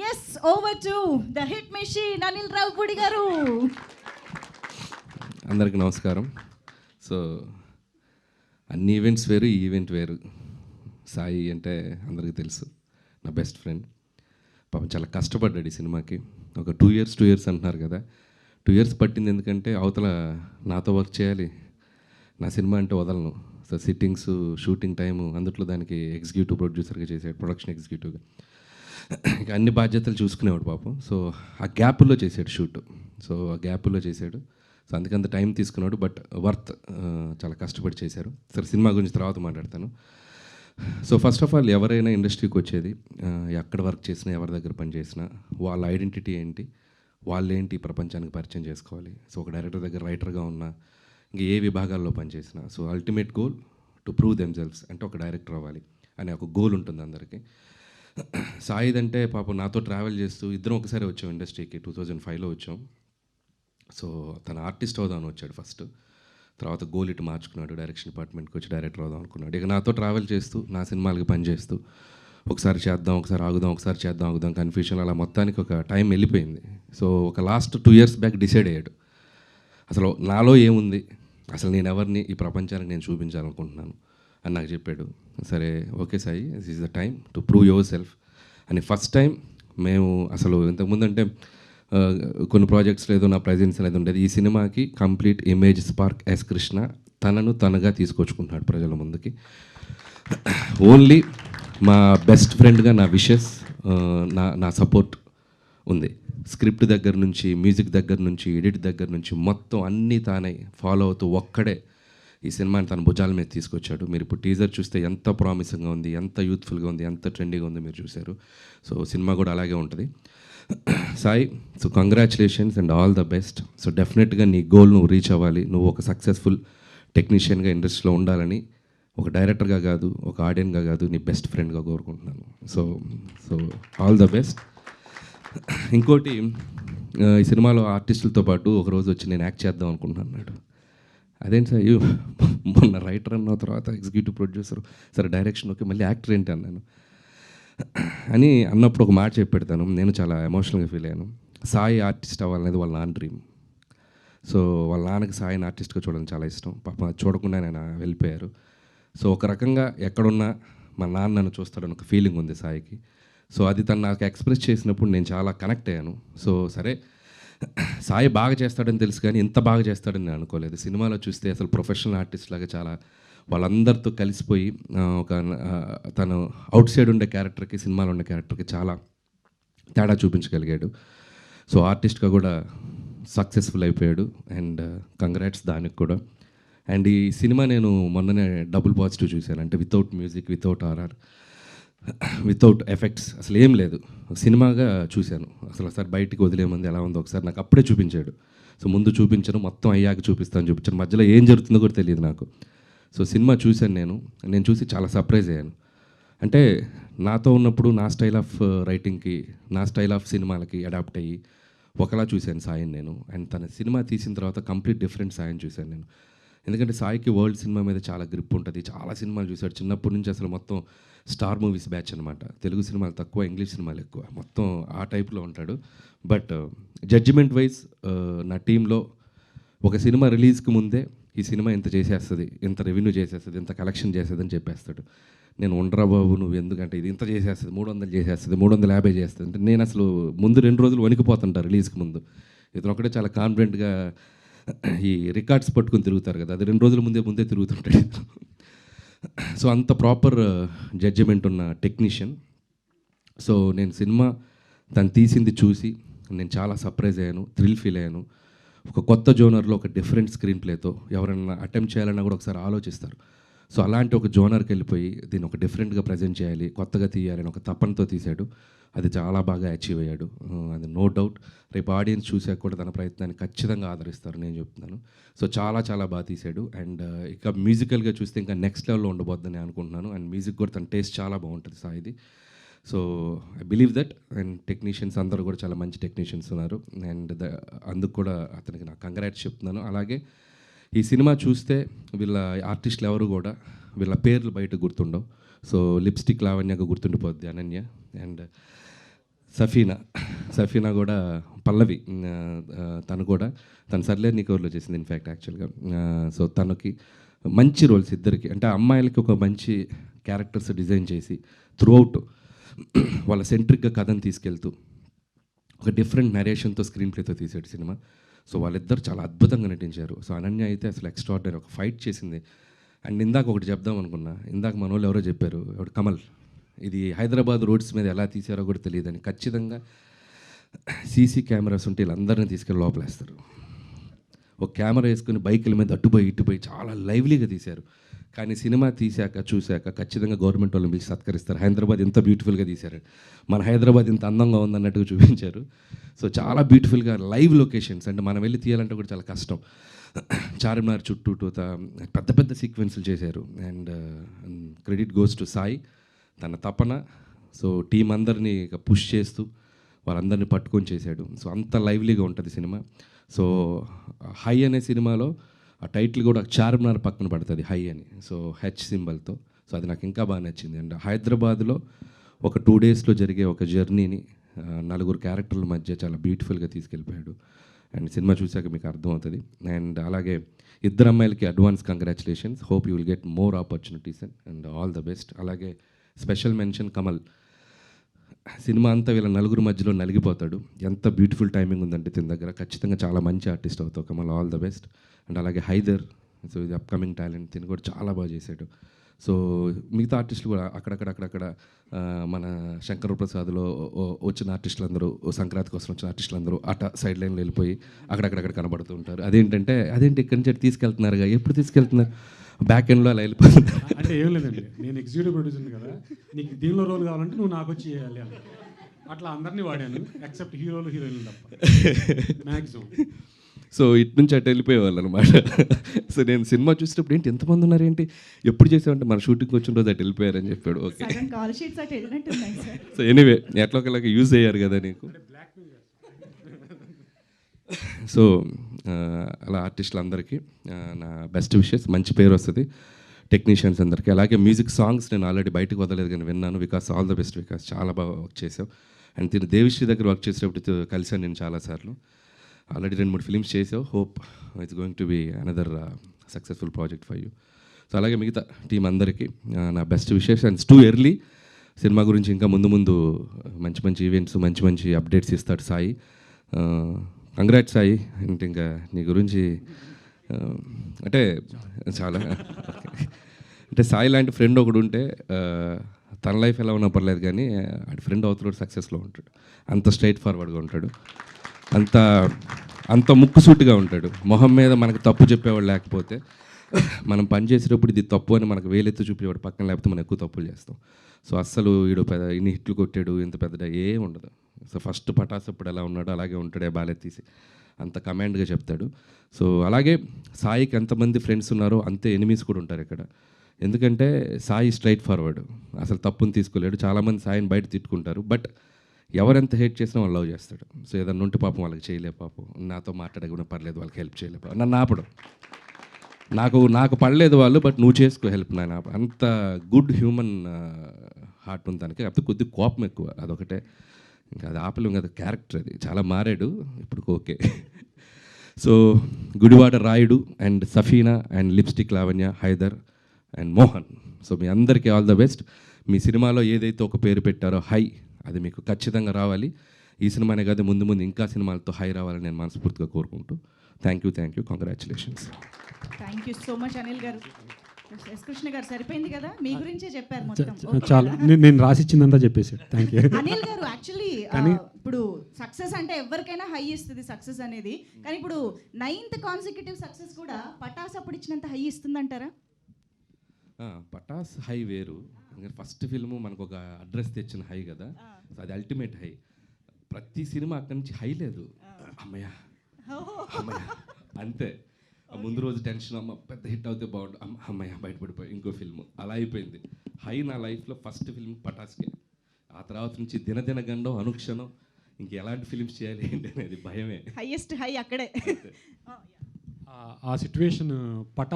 Yes over to the hit machine Anil Ravipudi garu. అందరికీ నమస్కారం. So అన్ని ఈవెంట్స్ వేరు, ఈ ఈవెంట్ వేరు. సాయి అంటే అందరికీ తెలుసు, నా బెస్ట్ ఫ్రెండ్. పాపం చాలా కష్టపడ్డాడు ఈ సినిమాకి. ఒక 2 ఇయర్స్ అంటున్నారు కదా, 2 ఇయర్స్ పట్టింది. ఎందుకంటే అవతల నాతో వర్క్ చేయాలి, నా సినిమా అంటే వదలను. సో సిట్టింగ్స్, షూటింగ్ టైము, అందుట్లో దానికి ఎగ్జిక్యూటివ్ ప్రొడ్యూసర్గా చేశాడు, ప్రొడక్షన్ ఎగ్జిక్యూటివ్గా. ఇంకా అన్ని బాధ్యతలు చూసుకునేవాడు పాపం. సో ఆ గ్యాప్లో చేశాడు షూట్. సో ఆ గ్యాప్లో చేశాడు. సో అందుకంత టైం తీసుకున్నాడు, బట్ వర్త్. చాలా కష్టపడి చేశారు. సరే, సినిమా గురించి తర్వాత మాట్లాడతాను. సో ఫస్ట్ ఆఫ్ ఆల్, ఎవరైనా ఇండస్ట్రీకి వచ్చేది, ఎక్కడ వర్క్ చేసినా, ఎవరి దగ్గర పని చేసినా, వాళ్ళ ఐడెంటిటీ ఏంటి, వాళ్ళేంటి ప్రపంచానికి పరిచయం చేసుకోవాలి. సో ఒక డైరెక్టర్ దగ్గర రైటర్గా ఉన్నా, ఇంకా ఏ విభాగాల్లో పనిచేసినా, so ultimate goal to prove themselves, అంటే ఒక డైరెక్టర్ అవ్వాలి అనే ఒక గోల్ ఉంటుంది అందరికీ. సాయిదంటే పాపం నాతో ట్రావెల్ చేస్తూ ఇద్దరం ఒకసారి వచ్చాం ఇండస్ట్రీకి. 2005లో వచ్చాం. సో తన ఆర్టిస్ట్ అవుదామని వచ్చాడు ఫస్ట్. తర్వాత గోల్ ఇటు మార్చుకున్నాడు, డైరెక్షన్ డిపార్ట్మెంట్కి వచ్చి డైరెక్టర్ అవుదాం అనుకున్నాడు. ఇక నాతో ట్రావెల్ చేస్తూ, నా సినిమాలకి పనిచేస్తూ, ఒకసారి చేద్దాం, ఒకసారి ఆగుదాం, ఒకసారి చేద్దాం, ఆగుదాం, కన్ఫ్యూషన్, అలా మొత్తానికి ఒక టైం వెళ్ళిపోయింది. సో ఒక లాస్ట్ 2 ఇయర్స్ బ్యాక్ డిసైడ్ అయ్యాడు, అసలు నాలో ఏముంది, అసలు నేను ఎవరిని ఈ ప్రపంచానికి నేను చూపించాలనుకుంటున్నాను అని నాకు చెప్పాడు. సరే, okay Sai, this is the time to prove your self అని. ఫస్ట్ టైం మేము అసలు ఇంతకుముందు అంటే కొన్ని ప్రాజెక్ట్స్లో ఏదో నా ప్రజెన్స్ అనేది ఉండేది. ఈ సినిమాకి complete image spark S Krishna తనను తనగా తీసుకొచ్చుకుంటున్నాడు ప్రజల ముందుకి. ఓన్లీ మా బెస్ట్ ఫ్రెండ్గా నా విషెస్, నా సపోర్ట్ ఉంది. స్క్రిప్ట్ దగ్గర నుంచి, మ్యూజిక్ దగ్గర నుంచి, ఎడిట్ దగ్గర నుంచి మొత్తం అన్నీ తానే ఫాలో అవుతూ ఒక్కడే ఈ సినిమాని తన భుజాల మీద తీసుకొచ్చాడు. మీరు ఇప్పుడు టీజర్ చూస్తే ఎంత ప్రామిసింగ్గా ఉంది, ఎంత యూత్ఫుల్గా ఉంది, ఎంత ట్రెండీగా ఉంది మీరు చూశారు. సో సినిమా కూడా అలాగే ఉంటుంది. Sai, so congratulations and all the best. So డెఫినెట్గా నీ గోల్ నువ్వు రీచ్ అవ్వాలి. నువ్వు ఒక సక్సెస్ఫుల్ టెక్నీషియన్గా ఇండస్ట్రీలో ఉండాలని, ఒక డైరెక్టర్గా కాదు, ఒక ఆడియన్గా కాదు, నీ బెస్ట్ ఫ్రెండ్గా కోరుకుంటున్నాను. So so all the best. ఇంకోటి, ఈ సినిమాలో ఆర్టిస్టులతో పాటు ఒకరోజు వచ్చి నేను యాక్ట్ చేద్దాం అనుకుంటున్నాను అన్నాడు. అదేంటి సార్, మొన్న రైటర్ అన్న తర్వాత ఎగ్జిక్యూటివ్ ప్రొడ్యూసర్, సరే డైరెక్షన్ ఓకే, మళ్ళీ యాక్టర్ ఏంటి అన్నాను. అని అన్నప్పుడు ఒక మాట చెప్పి పెడతాను. నేను చాలా ఎమోషనల్గా ఫీల్ అయ్యాను. సాయి ఆర్టిస్ట్ అవ్వాలనేది వాళ్ళ నాన్న డ్రీమ్. సో వాళ్ళ నాన్నకి సాయిని ఆర్టిస్ట్గా చూడడం చాలా ఇష్టం. పాప చూడకుండా నేను వెళ్ళిపోయారు. సో ఒక రకంగా ఎక్కడున్నా మా నాన్న నన్ను చూస్తాడని ఒక ఫీలింగ్ ఉంది సాయికి. సో అది తను నాకు ఎక్స్ప్రెస్ చేసినప్పుడు నేను చాలా కనెక్ట్ అయ్యాను. సో సరే, సాయి బాగా చేస్తాడని తెలుసు, కానీ ఇంత బాగా చేస్తాడని నేను అనుకోలేదు. సినిమాలో చూస్తే అసలు ప్రొఫెషనల్ ఆర్టిస్ట్ లాగా చాలా వాళ్ళందరితో కలిసిపోయి ఒక తను అవుట్ సైడ్ ఉండే క్యారెక్టర్కి, సినిమాలో ఉండే క్యారెక్టర్కి చాలా తేడా చూపించగలిగాడు. సో ఆర్టిస్ట్గా కూడా సక్సెస్ఫుల్ అయిపోయాడు. అండ్ కంగ్రాట్స్ దానికి కూడా. అండ్ ఈ సినిమా నేను మొన్ననే డబుల్ పాజిటివ్ చూశాను. అంటే without music, without RR, without effects, అసలు ఏం లేదు, సినిమాగా చూశాను. అసలు ఒకసారి బయటికి వదిలేమంది ఎలా ఉందో ఒకసారి నాకు అప్పుడే చూపించాడు. సో ముందు చూపించను, మొత్తం అయ్యాక చూపిస్తాను చూపించాను, మధ్యలో ఏం జరుగుతుందో కూడా తెలియదు నాకు. సో సినిమా చూశాను నేను చూసి చాలా సర్ప్రైజ్ అయ్యాను. అంటే నాతో ఉన్నప్పుడు నా స్టైల్ ఆఫ్ రైటింగ్కి, నా స్టైల్ ఆఫ్ సినిమాలకి అడాప్ట్ అయ్యి ఒకలా చూశాను సాయిని నేను. అండ్ తన సినిమా తీసిన తర్వాత కంప్లీట్ డిఫరెంట్ సాయిని చూశాను నేను. ఎందుకంటే సాయికి వరల్డ్ సినిమా మీద చాలా గ్రిప్ ఉంటుంది. చాలా సినిమాలు చూశాడు చిన్నప్పటి నుంచి. అసలు మొత్తం స్టార్ మూవీస్ బ్యాచ్ అనమాట. తెలుగు సినిమాలు తక్కువ, ఇంగ్లీష్ సినిమాలు ఎక్కువ, మొత్తం ఆ టైప్లో ఉంటాడు. బట్ జడ్జిమెంట్ వైజ్ నా టీంలో ఒక సినిమా రిలీజ్కి ముందే ఈ సినిమా ఇంత చేసేస్తుంది, ఇంత రెవెన్యూ చేసేస్తుంది, ఇంత కలెక్షన్ చేస్తుంది అని చెప్పేస్తాడు. నేను ఉండరా బాబు, నువ్వు ఎందుకంటే ఇది ఇంత చేసేస్తుంది, 300 చేసేస్తుంది, 350 చేస్తుంది అంటే నేను అసలు ముందు 2 రోజులు వణికిపోతుంటా రిలీజ్కి ముందు. ఇతను ఒకటే చాలా కాన్ఫిడెంట్గా ఈ రికార్డ్స్ పట్టుకుని తిరుగుతారు కదా, అది 2 రోజుల ముందే తిరుగుతుంటాడు. సో అంత ప్రాపర్ జడ్జిమెంట్ ఉన్న టెక్నీషియన్. సో నేను సినిమా తను తీసింది చూసి నేను చాలా సర్ప్రైజ్ అయ్యాను, థ్రిల్ ఫీల్ అయ్యాను. ఒక కొత్త జోనర్లో ఒక డిఫరెంట్ స్క్రీన్ ప్లేతో ఎవరైనా అటెంప్ట్ చేయాలన్నా కూడా ఒకసారి ఆలోచిస్తారు. సో అలాంటి ఒక జోనర్కి వెళ్ళిపోయి దీన్ని ఒక డిఫరెంట్గా ప్రజెంట్ చేయాలి, కొత్తగా తీయాలని ఒక తపనతో తీశాడు. అది చాలా బాగా అచీవ్ అయ్యాడు, అది నో డౌట్. రేపు ఆడియన్స్ చూసాక కూడా తన ప్రయత్నాన్ని ఖచ్చితంగా ఆదరిస్తారు, నేను చెప్తున్నాను. సో చాలా చాలా బాగా తీశాడు. అండ్ ఇక మ్యూజికల్గా చూస్తే ఇంకా నెక్స్ట్ లెవెల్లో ఉండబోద్దని అనుకుంటున్నాను. అండ్ మ్యూజిక్ కూడా తన టేస్ట్ చాలా బాగుంటుంది సాయిది. So I believe that. And technicians అందరూ కూడా చాలా మంచి టెక్నీషియన్స్ ఉన్నారు. అండ్ అందుకు కూడా అతనికి నాకు కంగ్రాట్స్ చెప్తున్నాను. అలాగే ఈ సినిమా చూస్తే వీళ్ళ ఆర్టిస్టులు ఎవరు కూడా వీళ్ళ పేర్లు బయట గుర్తుండవు. సో లిప్స్టిక్ లావణ్యగా గుర్తుండిపోద్ది అనన్య. అండ్ సఫీనా కూడా పల్లవి తను కూడా తను సర్లే నీకు ఊర్లో చేసింది ఇన్ఫ్యాక్ట్ యాక్చువల్గా. సో తనకి మంచి రోల్స్ ఇద్దరికి, అంటే అమ్మాయిలకి ఒక మంచి క్యారెక్టర్స్ డిజైన్ చేసి త్రూఅవుట్ వాళ్ళ సెంట్రిక్గా కథను తీసుకెళ్తూ ఒక డిఫరెంట్ నరేషన్తో స్క్రీన్ ప్లేతో తీసాడు సినిమా. సో వాళ్ళిద్దరు చాలా అద్భుతంగా నటించారు. సో అనన్య అయితే అసలు ఎక్స్ట్రాడినరీ ఒక ఫైట్ చేసింది. అండ్ ఇందాక ఒకటి చెప్దాం అనుకున్నా, ఇందాక మన వాళ్ళు ఎవరో చెప్పారు, ఎవడు కమల్, ఇది హైదరాబాద్ రోడ్స్ మీద ఎలా తీసారో కూడా తెలియదని. ఖచ్చితంగా సీసీ కెమెరాస్ ఉంటే వీళ్ళందరినీ తీసుకెళ్ళి లోపలేస్తారు. ఒక కెమెరా వేసుకుని బైకుల మీద అట్టుపోయి ఇటుపోయి చాలా లైవ్లీగా తీశారు. కానీ సినిమా తీశాక చూశాక ఖచ్చితంగా గవర్నమెంట్ వాళ్ళని పిలిచి సత్కరిస్తారు. హైదరాబాద్ ఎంత బ్యూటిఫుల్గా తీశారు, మన హైదరాబాద్ ఇంత అందంగా ఉందన్నట్టుగా చూపించారు. సో చాలా బ్యూటిఫుల్గా లైవ్ లొకేషన్స్, అంటే మనం వెళ్ళి తీయాలంటే కూడా చాలా కష్టం. చార్మినార్ చుట్టూ పెద్ద పెద్ద సీక్వెన్స్లు చేశారు. And credit goes to Sai, తన తపన. సో టీం అందరినీ పుష్ చేస్తూ వాళ్ళందరినీ పట్టుకొని చేశాడు. సో అంత లైవ్లీగా ఉంటుంది సినిమా. సో హై అనే సినిమాలో ఆ టైటిల్ కూడా చార్మినార్ పక్కన పడుతుంది హై అని, సో హెచ్ సింబల్తో. సో అది నాకు ఇంకా బాగా నచ్చింది. అండ్ హైదరాబాద్లో ఒక 2 డేస్లో జరిగే ఒక జర్నీని 4 క్యారెక్టర్ల మధ్య చాలా బ్యూటిఫుల్గా తీసుకెళ్ళిపోయాడు. అండ్ సినిమా చూశాక మీకు అర్థమవుతుంది. అండ్ అలాగే ఇద్దరు అమ్మాయిలకి advance congratulations. Hope you will get more opportunities and all the best. అలాగే స్పెషల్ మెన్షన్ కమల్, సినిమా అంతా వీళ్ళ 4 మధ్యలో నలిగిపోతాడు. ఎంత బ్యూటిఫుల్ టైమింగ్ ఉందంటే తిన దగ్గర. ఖచ్చితంగా చాలా మంచి ఆర్టిస్ట్ అవుతావు Kamal, all the best. And అలాగే హైదర్, సో ఇది అప్కమింగ్ టాలెంట్, తిని కూడా చాలా బాగా చేశాడు. సో మిగతా ఆర్టిస్టులు కూడా అక్కడక్కడ మన శంకర్ ప్రసాద్లో వచ్చిన ఆర్టిస్టులు అందరూ, సంక్రాంతి కోసం వచ్చిన ఆర్టిస్టులు అందరూ అట సైడ్ లైన్లో వెళ్ళిపోయి అక్కడక్కడ కనబడుతూ ఉంటారు. అదేంటి ఇక్కడి నుంచి తీసుకెళ్తున్నారుగా, ఎప్పుడు తీసుకెళ్తున్నారు, బ్యాక్ ఎండ్లో అలా వెళ్ళిపోతుంది. అంటే ఏం లేదండి, నేను ఎగ్జిక్యూటివ్ ప్రొడ్యూసర్ కదా, నీకు దీనిలో రోల్ కావాలంటే నువ్వు నాకు వచ్చి చేయాలి అని అట్లా అందరినీ వాడాను, ఎక్సెప్ట్ హీరోలు హీరోయిన్లు తప్ప మ్యాక్సిమం. సో ఇటు నుంచి అటు వెళ్ళిపోయేవాళ్ళు అనమాట. సో నేను సినిమా చూసేటప్పుడు ఏంటి ఎంతమంది ఉన్నారేంటి, ఎప్పుడు చేసామంటే మన షూటింగ్ వచ్చిన రోజు అటు వెళ్ళిపోయారని చెప్పాడు. ఓకే, సో ఎనీవే ఎట్లా ఒకలాగా యూజ్ అయ్యారు కదా నీకు. సో అలా ఆర్టిస్టులందరికీ నా బెస్ట్ విషెస్, మంచి పేరు వస్తుంది టెక్నీషియన్స్ అందరికీ. అలాగే మ్యూజిక్ సాంగ్స్ నేను ఆల్రెడీ బయటకు వదలేదు కానీ విన్నాను. Vikas all the best Vikas, చాలా బాగా వర్క్ చేసావు. అండ్ తిను దేవిశ్రీ దగ్గర వర్క్ చేసేటప్పుడు కలిసాను నేను చాలాసార్లు. ఆల్రెడీ 2-3 ఫిలిమ్స్ చేసావు. Hope it's going to be another successful project for you. So అలాగే మిగతా టీం అందరికీ నా best wishes. And too early, సినిమా గురించి ఇంకా ముందు మంచి మంచి ఈవెంట్స్, మంచి అప్డేట్స్ ఇస్తాడు సాయి. కంగ్రాట్స్ సాయి. అంటే ఇంకా నీ గురించి అంటే చాలా అంటే సాయి లాంటి ఫ్రెండ్ ఒకడు ఉంటే తన లైఫ్ ఎలా ఉన్నా పర్లేదు, కానీ ఆడి ఫ్రెండ్ అవతల సక్సెస్లో ఉంటాడు. అంత స్ట్రైట్ ఫార్వర్డ్గా ఉంటాడు, అంత ముక్కుసూటిగా ఉంటాడు. మొహం మీద మనకు తప్పు చెప్పేవాడు లేకపోతే, మనం పని చేసేటప్పుడు ఇది తప్పు అని మనకు వేలెత్తి చూపేవాడు పక్కన, లేకపోతే మనం ఎక్కువ తప్పులు చేస్తాం. సో అస్సలు వీడు ఇన్ని హిట్లు కొట్టాడు, ఇంత పెద్ద ఏం ఉండదు. సో ఫస్ట్ పటాస్ అప్పుడు ఎలా ఉన్నాడో అలాగే ఉంటాడే, బాలెత్తీసి అంత కమాండ్గా చెప్తాడు. సో అలాగే సాయికి ఎంతమంది ఫ్రెండ్స్ ఉన్నారో అంతే ఎనిమీస్ కూడా ఉంటారు ఇక్కడ. ఎందుకంటే సాయి స్ట్రైట్ ఫార్వర్డ్, అసలు తప్పుని తీసుకోలేడు. చాలామంది సాయిని బయట తిట్టుకుంటారు, బట్ ఎవరెంత హేట్ చేసినా వాళ్ళు లవ్ చేస్తాడు. సో ఏదన్నా ఉంటే పాపం వాళ్ళకి చేయలే, పాపం నాతో మాట్లాడకుండా పర్లేదు, వాళ్ళకి హెల్ప్ చేయలే, నన్ను ఆపడం, నాకు పడలేదు వాళ్ళు, బట్ నువ్వు చేసుకో హెల్ప్, నాయన. అంత గుడ్ హ్యూమన్ హార్ట్ ఉంది దానికి. కాకపోతే కొద్దిగా కోపం ఎక్కువ, అదొకటే. ఇంకా అది ఆపలేం కదా, క్యారెక్టర్ అది. చాలా మారాడు ఇప్పుడు, okay. So Gudivada Rayudu and Safina and lipstick Lavanya, Haider and Mohan, so మీ అందరికీ ఆల్ ద బెస్ట్. మీ సినిమాలో ఏదైతే ఒక పేరు పెట్టారో హై, అది మీకు ఖచ్చితంగా రావాలి. ఈ సినిమానే కాదు, ముందు ఇంకా సినిమాలతో హై రావాలని నేను మనస్ఫూర్తిగా కోరుకుంటూ thank you, congratulations. Thank you so much Anil గారు. ఎస్ కృష్ణ గారు సరిపోయింది కదా, మీ గురించే చెప్పారు మొత్తం. చాలా నేను రాసిచ్చిందంతా చెప్పేసాడు. థ్యాంక్ యూ అనిల్ గారు. యాక్చువల్లీ ఇప్పుడు సక్సెస్ అంటే ఎవరికైనా హై ఇస్తుంది సక్సెస్ అనేది, కానీ ఇప్పుడు 9th కాన్సిక్యూటివ్ సక్సెస్ కూడా పటాస్ అప్పుడు ఇచ్చినంత హై ఇస్తుందంటారా? పటాస్ హై వేరు, ఫస్ట్ ఫిల్ము మనకు ఒక అడ్రస్ తెచ్చిన హై కదా, సో అది అల్టిమేట్ హై. ప్రతి సినిమా అక్కడి నుంచి హై లేదు, అమ్మయ్య అంతే. ముందు రోజు టెన్షన్, అమ్మ పెద్ద హిట్ అవుతే బాగుండు, అమ్మయ్య బయటపడిపోయి ఇంకో ఫిల్మ్, అలా అయిపోయింది. హై నా లైఫ్లో ఫస్ట్ ఫిల్మ్ పటాస్కే. ఆ తర్వాత నుంచి దినదిన గండం, అనుక్షణం ఇంక ఎలాంటి ఫిల్మ్స్ చేయాలి ఏంటి అనేది భయమే. హైయెస్ట్ హై అక్కడే. ఆ సిచ్యువేషన్ పటా